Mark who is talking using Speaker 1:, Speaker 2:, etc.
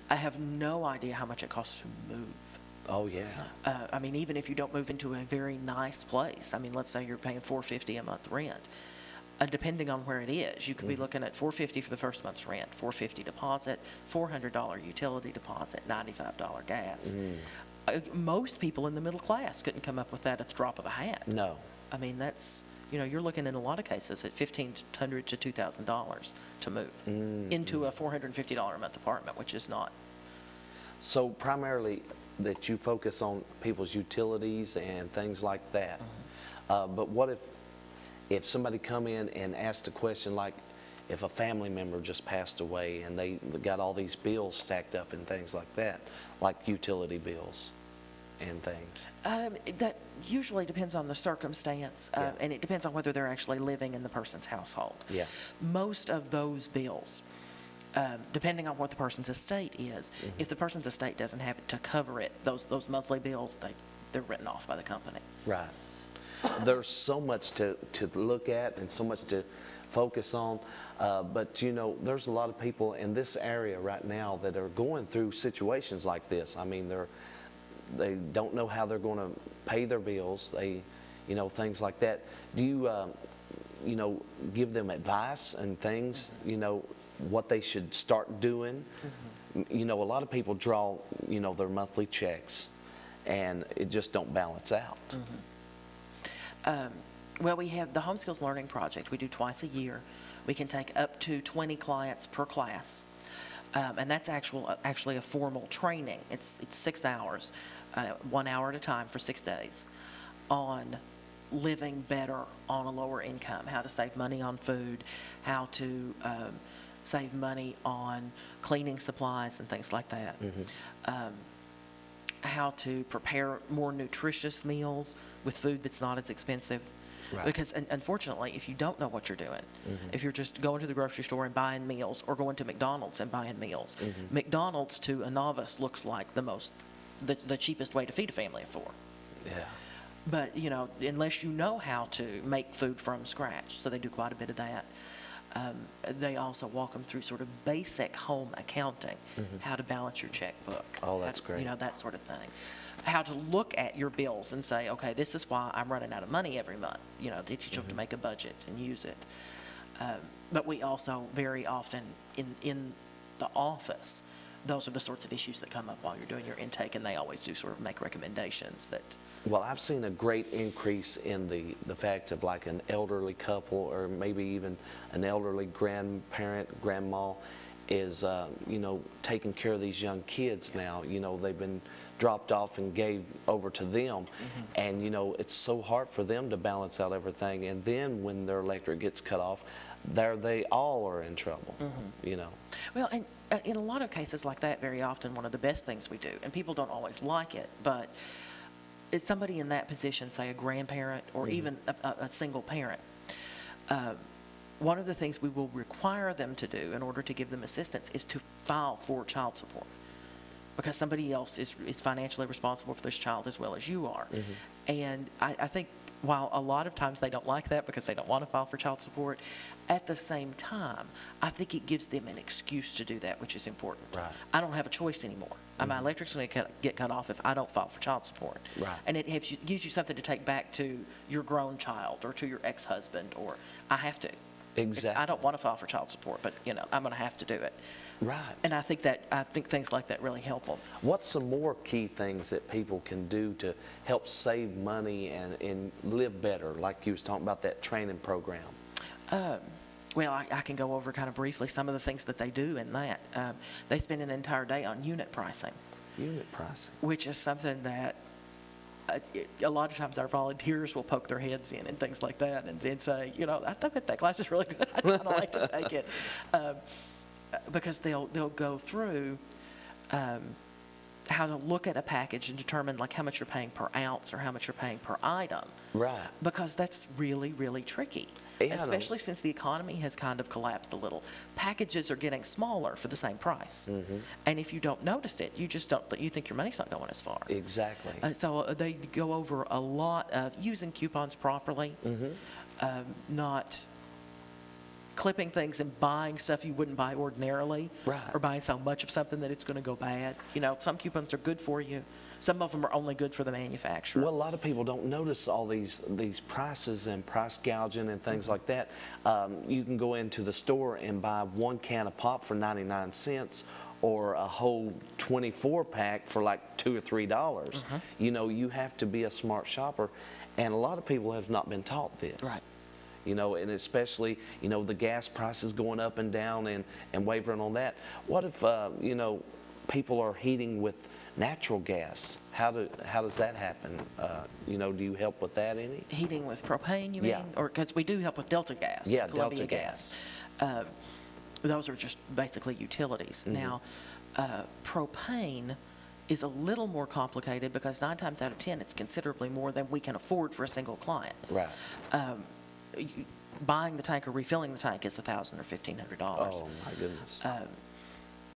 Speaker 1: I have no idea how much it costs to move.
Speaker 2: Oh, yeah.
Speaker 1: I mean, even if you don't move into a very nice place, I mean, let's say you're paying $450 a month rent. Depending on where it is, you could be looking at $450 for the first month's rent, $450 deposit, $400 utility deposit, $95 gas. Most people in the middle class couldn't come up with that at the drop of a hat.
Speaker 2: No.
Speaker 1: I mean, that's, you're looking in a lot of cases at $1,500 to $2,000 to move into a $450 a month apartment, which is not.
Speaker 2: So primarily that you focus on people's utilities and things like that. But what if somebody come in and asked a question like, if a family member just passed away and they got all these bills stacked up and things like that, like utility bills and things?
Speaker 1: That usually depends on the circumstance,
Speaker 2: Yeah.
Speaker 1: and it depends on whether they're actually living in the person's household.
Speaker 2: Yeah.
Speaker 1: Most of those bills, depending on what the person's estate is, if the person's estate doesn't have it to cover it, those monthly bills, they're written off by the company.
Speaker 2: Right. There's so much to look at and so much to focus on, but there's a lot of people in this area right now that are going through situations like this. I mean, they don't know how they're going to pay their bills. Things like that. Do you give them advice and things, what they should start doing? A lot of people draw their monthly checks and it just don't balance out.
Speaker 1: Well, we have the Home Skills Learning Project. We do twice a year. We can take up to 20 clients per class. And that's actually a formal training. It's 6 hours, 1 hour at a time for 6 days, on living better on a lower income, how to save money on food, how to save money on cleaning supplies and things like that. How to prepare more nutritious meals with food that's not as expensive.
Speaker 2: Right.
Speaker 1: Because unfortunately, if you don't know what you're doing, if you're just going to the grocery store and buying meals, or going to McDonald's and buying meals, McDonald's to a novice looks like the cheapest way to feed a family of 4.
Speaker 2: Yeah.
Speaker 1: But unless you know how to make food from scratch, so they do quite a bit of that. They also walk them through sort of basic home accounting, how to balance your checkbook.
Speaker 2: Oh, that's great.
Speaker 1: That sort of thing. How to look at your bills and say, okay, this is why I'm running out of money every month. They teach you to make a budget and use it. But we also very often in the office, those are the sorts of issues that come up while you're doing your intake, and they always do sort of make recommendations that.
Speaker 2: Well, I've seen a great increase in the fact of like an elderly couple, or maybe even an elderly grandparent, grandma, is taking care of these young kids now. They've been dropped off and gave over to them, and it's so hard for them to balance out everything. And then when their electric gets cut off, they all are in trouble.
Speaker 1: Well, and in a lot of cases like that, very often one of the best things we do, and people don't always like it, but it's somebody in that position, say a grandparent or even a single parent. One of the things we will require them to do in order to give them assistance is to file for child support, because somebody else is financially responsible for this child as well as you are. And I think while a lot of times they don't like that because they don't want to file for child support, at the same time, I think it gives them an excuse to do that, which is important.
Speaker 2: Right.
Speaker 1: I don't have a choice anymore. My electric's going to get cut off if I don't file for child support.
Speaker 2: Right.
Speaker 1: And it gives you something to take back to your grown child or to your ex-husband, or I have to.
Speaker 2: Exactly.
Speaker 1: I don't want to file for child support, but I'm going to have to do it.
Speaker 2: Right.
Speaker 1: And I think things like that really help them.
Speaker 2: What's some more key things that people can do to help save money and live better, like you was talking about that training program?
Speaker 1: Well, I can go over kind of briefly some of the things that they do in that. They spend an entire day on unit pricing. Unit pricing. Which is something that a lot of times our volunteers will poke their heads in and things like that and say, I think that class is really good. I'd kind of like to take it. Because they'll go through how to look at a package and determine like how much you're paying per ounce or how much you're paying per item.
Speaker 2: Right.
Speaker 1: Because that's really, really tricky.
Speaker 2: Yeah,
Speaker 1: especially since the economy has kind of collapsed a little. Packages are getting smaller for the same price. And if you don't notice it, you think your money's not going as far.
Speaker 2: Exactly.
Speaker 1: So they go over a lot of using coupons properly, not clipping things and buying stuff you wouldn't buy ordinarily.
Speaker 2: Right.
Speaker 1: Or buying so much of something that it's going to go bad. You know, some coupons are good for you. Some of them are only good for the manufacturer.
Speaker 2: Well, a lot of people don't notice all these prices and price gouging and things like that. You can go into the store and buy one can of pop for 99 cents or a whole 24 pack for like $2 or $3. You know, you have to be a smart shopper, and a lot of people have not been taught this.
Speaker 1: Right.
Speaker 2: You know, and especially, you know, the gas prices going up and down and wavering on that. What if, you know, people are heating with natural gas? How does that happen? You know, do you help with that any?
Speaker 1: Heating with propane, you mean?
Speaker 2: Yeah.
Speaker 1: Or, because we do help with Delta Gas.
Speaker 2: Yeah,
Speaker 1: Columbia
Speaker 2: Delta Gas.
Speaker 1: Those are just basically utilities. Now, propane is a little more complicated because 9 times out of 10, it's considerably more than we can afford for a single client.
Speaker 2: Right.
Speaker 1: Buying the tank or refilling the tank is $1,000 or $1,500.
Speaker 2: Oh, my goodness.